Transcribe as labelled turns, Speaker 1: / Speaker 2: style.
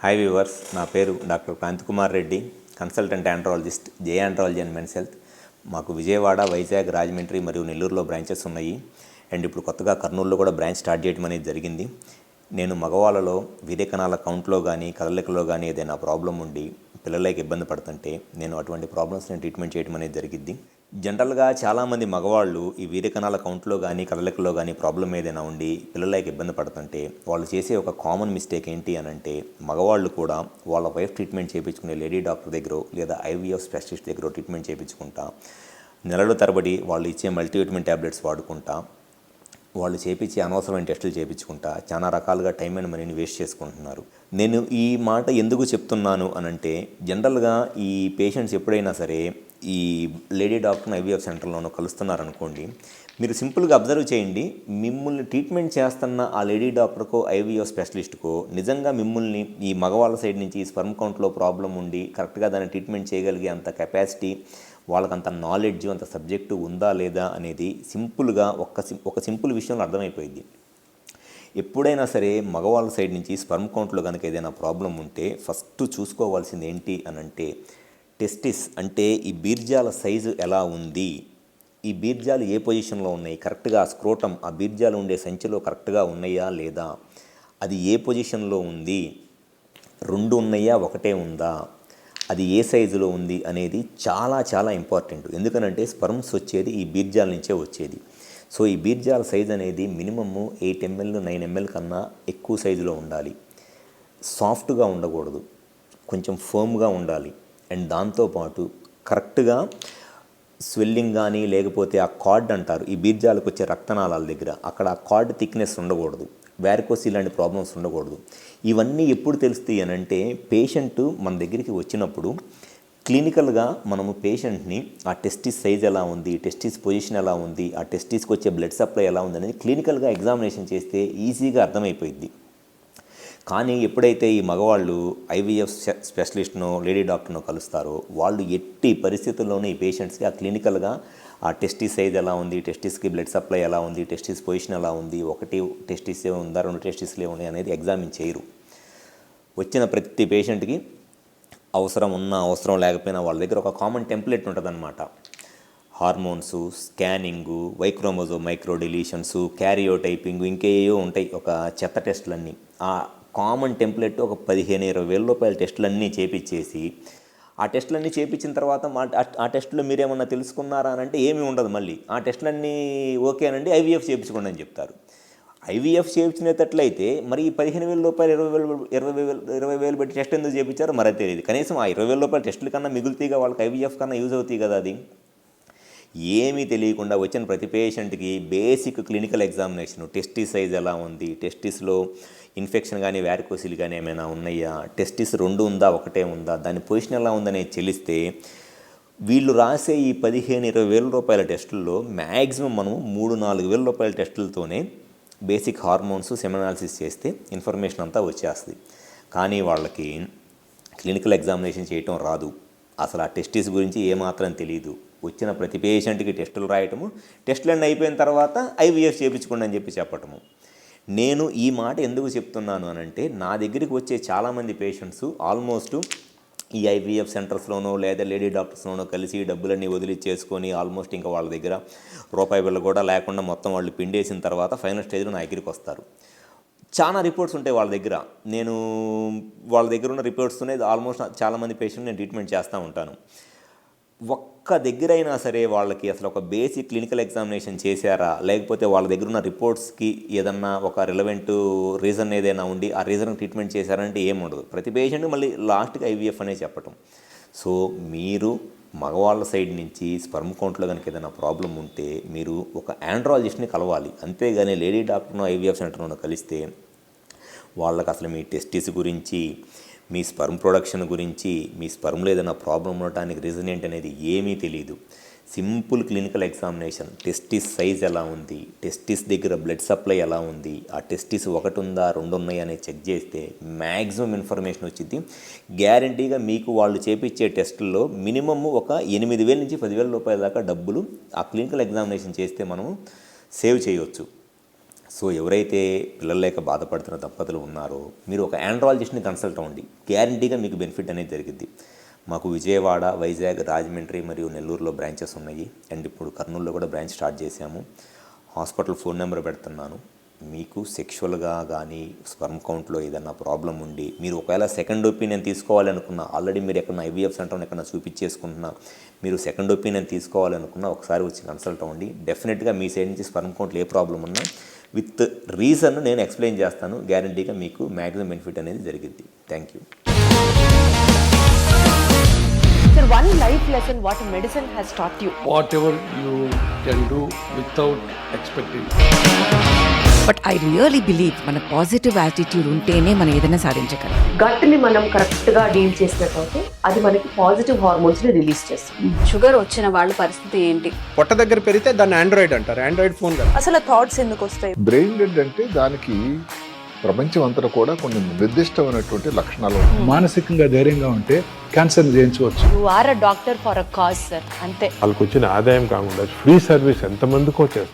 Speaker 1: Hi viewers, నా పేరు doctor Kranthikumar Reddy, consultant andrologist, J andrology and men's health. మాకు విజయవాడ, వైజాగ్, రాజమండ్రి మరియు నెల్లూరులో బ్రాంచెస్ ఉన్నాయి. అండ్ ఇప్పుడు కొత్తగా కర్నూలులో కూడా బ్రాంచ్ స్టార్ట్ చేయడం అనేది జరిగింది. నేను మగవాళ్ళలో వీర్యకణాల కౌంట్లో కానీ కదలికలో కానీ ఏదైనా ప్రాబ్లం ఉండి పిల్లలకి ఇబ్బంది పడుతుంటే నేను అటువంటి ప్రాబ్లమ్స్ని ట్రీట్మెంట్ చేయడం అనేది జరిగిద్ది. జనరల్గా చాలామంది మగవాళ్ళు ఈ వీర్యకణాల కౌంట్లో కానీ కదలికలో కానీ ప్రాబ్లం ఏదైనా ఉండి పిల్లలకి ఇబ్బంది పడుతుంటే వాళ్ళు చేసే ఒక కామన్ మిస్టేక్ ఏంటి అని అంటే, మగవాళ్ళు కూడా వాళ్ళ వైఫ్ ట్రీట్మెంట్ చేయించుకునే లేడీ డాక్టర్ దగ్గర లేదా ఐవీఎఫ్ స్పెషలిస్ట్ దగ్గర ట్రీట్మెంట్ చేయించుకుంటా నెలల తరబడి వాళ్ళు ఇచ్చే మల్టీవిటమిన్ ట్యాబ్లెట్స్ వాడుకుంటా వాళ్ళు చేపించి అనవసరమైన టెస్టులు చేయించుకుంటా చాలా రకాలుగా టైం అండ్ మనీని వేస్ట్ చేసుకుంటున్నారు. నేను ఈ మాట ఎందుకు చెప్తున్నాను అనంటే, జనరల్గా ఈ పేషెంట్స్ ఎప్పుడైనా సరే ఈ లేడీ డాక్టర్ని ఐవీఎఫ్ సెంటర్లోనూ కలుస్తున్నారనుకోండి, మీరు సింపుల్గా అబ్జర్వ్ చేయండి. మిమ్మల్ని ట్రీట్మెంట్ చేస్తున్న ఆ లేడీ డాక్టర్కో ఐవీఎఫ్ స్పెషలిస్ట్కో నిజంగా మిమ్మల్ని ఈ మగవాళ్ళ సైడ్ నుంచి స్పెర్మ్ కౌంట్లో ప్రాబ్లం ఉండి కరెక్ట్గా దాన్ని ట్రీట్మెంట్ చేయగలిగే అంత కెపాసిటీ, వాళ్ళకంత నాలెడ్జ్, అంత సబ్జెక్టు ఉందా లేదా అనేది సింపుల్గా ఒక సింపుల్ విషయంలో అర్థమైపోయింది. ఎప్పుడైనా సరే మగవాళ్ళ సైడ్ నుంచి స్పెర్మ్ కౌంట్లో కనుక ఏదైనా ప్రాబ్లం ఉంటే ఫస్ట్ చూసుకోవాల్సింది ఏంటి అనంటే, టెస్టిస్ అంటే ఈ బీర్జాల సైజు ఎలా ఉంది, ఈ బీర్జాలు ఏ పొజిషన్లో ఉన్నాయి, కరెక్ట్గా స్క్రోటం ఆ బీర్జాలు ఉండే సంచిలో కరెక్ట్గా ఉన్నాయా లేదా, అది ఏ పొజిషన్లో ఉంది, రెండు ఉన్నాయా ఒకటే ఉందా, అది ఏ సైజులో ఉంది అనేది చాలా చాలా ఇంపార్టెంట్. ఎందుకనంటే స్పర్మ్స్ వచ్చేది ఈ బీర్జాల నుంచే వచ్చేది. సో ఈ బీర్జాల సైజ్ అనేది మినిమమ్ 8 ml 9 ml కన్నా ఎక్కువ సైజులో ఉండాలి. సాఫ్ట్గా ఉండకూడదు, కొంచెం ఫర్మ్గా ఉండాలి. అండ్ దాంతోపాటు కరెక్ట్గా స్వెల్లింగ్ కానీ లేకపోతే ఆ కార్డ్ అంటారు, ఈ బీర్జాలకు వచ్చే రక్తనాళాల దగ్గర అక్కడ ఆ కార్డ్ థిక్నెస్ ఉండకూడదు, వ్యారికోస్ ఇలాంటి ప్రాబ్లమ్స్ ఉండకూడదు. ఇవన్నీ ఎప్పుడు తెలుస్తాయి అనంటే, పేషెంట్ మన దగ్గరికి వచ్చినప్పుడు క్లినికల్గా మనము పేషెంట్ని ఆ టెస్టిస్ సైజ్ ఎలా ఉంది, టెస్టిస్ పొజిషన్ ఎలా ఉంది, ఆ టెస్టిస్కి వచ్చే బ్లడ్ సప్లై ఎలా ఉంది అనేది క్లినికల్గా ఎగ్జామినేషన్ చేస్తే ఈజీగా అర్థమైపోయింది. కానీ ఎప్పుడైతే ఈ మగవాళ్ళు ఐవీఎఫ్ స్పెషలిస్ట్నో లేడీ డాక్టర్నో కలుస్తారో వాళ్ళు ఎట్టి పరిస్థితుల్లోనూ ఈ పేషెంట్స్కి ఆ క్లినికల్గా ఆ టెస్టిస్ సైజ్ ఎలా ఉంది, టెస్టిస్కి బ్లడ్ సప్లై ఎలా ఉంది, టెస్టిస్ పొజిషన్ ఎలా ఉంది, ఒకటి టెస్టిసే ఉందా, రెండు టెస్టిస్లే ఉన్నాయి అనేది ఎగ్జామిన్ చేయరు. వచ్చిన ప్రతి పేషెంట్కి అవసరం ఉన్నా అవసరం లేకపోయినా వాళ్ళ దగ్గర ఒక కామన్ టెంప్లెట్ ఉంటుందన్నమాట. హార్మోన్సు, స్కానింగు, వైక్రోమోజో మైక్రో డిలీషన్సు, క్యారియోటైపింగ్, ఇంకేయో ఉంటాయి ఒక చెత్త టెస్టులన్నీ. ఆ కామన్ టెంప్లెట్ ఒక 15-20 వేల రూపాయల టెస్టులన్నీ చేపించేసి, ఆ టెస్టులన్నీ చేపించిన తర్వాత ఆ టెస్టులో మీరేమన్నా తెలుసుకున్నారా అని అంటే ఏమీ ఉండదు. మళ్ళీ ఆ టెస్టులన్నీ ఓకే అనండి, ఐవీఎఫ్ చేయించుకోండి అని చెప్తారు. ఐవీఎఫ్ చేయించినట్లయితే మరి ఈ 15,000 రూపాయలు 20,000 పెట్టి టెస్ట్ ఎందుకు చేయించారో మరీ తెలియదు. కనీసం ఆ 20,000 రూపాయల టెస్టుల కన్నా మిగులుతీగా వాళ్ళకి ఐవీఎఫ్ కన్నా యూజ్ అవుతాయి కదా. అది ఏమీ తెలియకుండా వచ్చిన ప్రతి పేషెంట్కి basic clinical examination, testis size ఎలా ఉంది, టెస్టిస్లో ఇన్ఫెక్షన్ కానీ వ్యారికోసిల్ కానీ ఏమైనా ఉన్నాయా, టెస్టిస్ రెండు ఉందా ఒకటే ఉందా, దాని పొజిషన్ ఎలా ఉందనేది తెలిస్తే వీళ్ళు రాసే ఈ 15-20 వేల రూపాయల టెస్టుల్లో మ్యాక్సిమం మనము 3-4 వేల రూపాయల టెస్టులతోనే బేసిక్ హార్మోన్స్ సెమెనాలిసిస్ చేస్తే ఇన్ఫర్మేషన్ అంతా వచ్చేస్తుంది. కానీ వాళ్ళకి క్లినికల్ ఎగ్జామినేషన్ చేయటం రాదు, అసలు ఆ టెస్టిస్ గురించి ఏమాత్రం తెలియదు. వచ్చిన ప్రతి పేషెంట్కి టెస్టులు రాయటము, టెస్టులన్నీ అయిపోయిన తర్వాత ఐవీఎఫ్ చేయించుకోండి అని చెప్పటము. నేను ఈ మాట ఎందుకు చెప్తున్నాను అనంటే, నా దగ్గరికి వచ్చే చాలామంది పేషెంట్స్ ఆల్మోస్ట్ ఈ ఐవీఎఫ్ సెంటర్స్లోనో లేదా లేడీ డాక్టర్స్లోనో కలిసి డబ్బులన్నీ వదిలిచ్చేసుకొని ఆల్మోస్ట్ ఇంకా వాళ్ళ దగ్గర రూపాయి బిళ్ళ కూడా లేకుండా మొత్తం వాళ్ళు పిండేసిన తర్వాత ఫైనల్ స్టేజ్లో నా దగ్గరికి వస్తారు. చాలా రిపోర్ట్స్ ఉంటాయి వాళ్ళ దగ్గర. నేను వాళ్ళ దగ్గర ఉన్న రిపోర్ట్స్తోనే ఆల్మోస్ట్ చాలామంది పేషెంట్ నేను ట్రీట్మెంట్ చేస్తూ ఉంటాను. ఒక్క దగ్గరైనా సరే వాళ్ళకి అసలు ఒక బేసిక్ క్లినికల్ ఎగ్జామినేషన్ చేశారా, లేకపోతే వాళ్ళ దగ్గర ఉన్న రిపోర్ట్స్కి ఏదన్నా ఒక రిలవెంట్ రీజన్ ఏదైనా ఉండి ఆ రీజన్కి ట్రీట్మెంట్ చేశారంటే ఏముండదు. ప్రతి పేషెంట్ మళ్ళీ లాస్ట్కి ఐవీఎఫ్ అనే చెప్పటం. సో మీరు మగవాళ్ళ సైడ్ నుంచి స్పెర్మ్ కౌంట్లో కనుక ఏదైనా ప్రాబ్లం ఉంటే మీరు ఒక ఆండ్రాలజిస్ట్ని కలవాలి. అంతేగాని లేడీ డాక్టర్ను ఐవీఎఫ్ సెంటర్ను కలిస్తే వాళ్ళకి అసలు మీ టెస్టిస్ గురించి, మీ స్పర్మ్ ప్రొడక్షన్ గురించి, మీ స్పర్మ్లో ఏదైనా ప్రాబ్లం ఉండటానికి రీజన్ ఏంటనేది ఏమీ తెలియదు. Simple clinical examination, testis size ఎలా ఉంది, టెస్టిస్ దగ్గర బ్లడ్ సప్లై ఎలా ఉంది, ఆ టెస్టిస్ ఒకటి ఉందా రెండు ఉన్నాయా అనేది చెక్ చేస్తే మ్యాక్సిమం ఇన్ఫర్మేషన్ వచ్చింది. గ్యారంటీగా మీకు వాళ్ళు చేపించే టెస్టుల్లో మినిమమ్ ఒక 8,000 నుంచి 10,000 రూపాయల దాకా డబ్బులు ఆ క్లినికల్ ఎగ్జామినేషన్ చేస్తే మనము సేవ్ చేయవచ్చు. సో ఎవరైతే పిల్లలు లేక బాధపడుతున్న దంపతులు ఉన్నారో మీరు ఒక ఆండ్రాలజిస్ట్ని కన్సల్ట్ అవ్వండి, గ్యారంటీగా మీకు బెనిఫిట్ అనేది జరిగింది. మాకు విజయవాడ, వైజాగ్, రాజమండ్రి మరియు నెల్లూరులో బ్రాంచెస్ ఉన్నాయి. అండ్ ఇప్పుడు కర్నూలులో కూడా బ్రాంచ్ స్టార్ట్ చేశాము. హాస్పిటల్ ఫోన్ నెంబర్ పెడుతున్నాను. మీకు సెక్షువల్గా కానీ స్పర్మ్ కౌంట్లో ఏదైనా ప్రాబ్లం ఉండి మీరు ఒకవేళ సెకండ్ ఒపీనియన్ తీసుకోవాలనుకున్నా, ఆల్రెడీ మీరు ఎక్కడ ఐవీఎఫ్ సెంటర్ని ఎక్కడ చూపించేసుకుంటున్నా, మీరు సెకండ్ ఒపీనియన్ తీసుకోవాలనుకున్నా ఒకసారి వచ్చి కన్సల్ట్ అవ్వండి. డెఫినెట్గా మీ సైడ్ నుంచి స్పర్మ్ కౌంట్లో ఏ ప్రాబ్లం ఉన్నా విత్ రీజన్ నేను ఎక్స్ప్లెయిన్ చేస్తాను. గ్యారంటీగా మీకు మ్యాక్సిమం బెనిఫిట్ అనేది జరిగింది. Thank you.
Speaker 2: Sir, one life lesson what medicine has taught you.
Speaker 3: Whatever you can do without expecting.
Speaker 4: But I really believe మన పాజిటివ్ యాటిట్యూడ్ ఉంటేనే మనం ఏదైనా సాధించగలం.
Speaker 2: గట్ని మనం కరెక్ట్గా డీల్ చేసినట్లయితే అది మనకి పాజిటివ్ హార్మోన్స్ని రిలీజ్ చేస్తుంది.
Speaker 5: షుగర్ వచ్చిన వాళ్ళ పరిస్థితి ఏంటి?
Speaker 6: పొట్ట దగ్గర పెరిగితే దాన్ని ఆండ్రాయిడ్ అంటారు, ఆండ్రాయిడ్ ఫోన్ కాదు.
Speaker 2: అసలు థాట్స్ ఎందుకు వస్తాయి?
Speaker 7: బ్రెయిన్ డెడ్ అంటే దానికి ప్రపంచం అంతా కూడా కొన్ని నిర్దిష్టమైనటువంటి లక్షణాలు ఉంటాయి.
Speaker 8: మానసికంగా ధైర్యంగా ఉంటే క్యాన్సర్ జయించవచ్చు.
Speaker 2: You are a doctor for a cause sir, అంతే.
Speaker 9: వాళ్ళకి వచ్చిన ఆదాయం కాకుండా ఫ్రీ సర్వీస్ ఎంతమందికో చేస్తారు.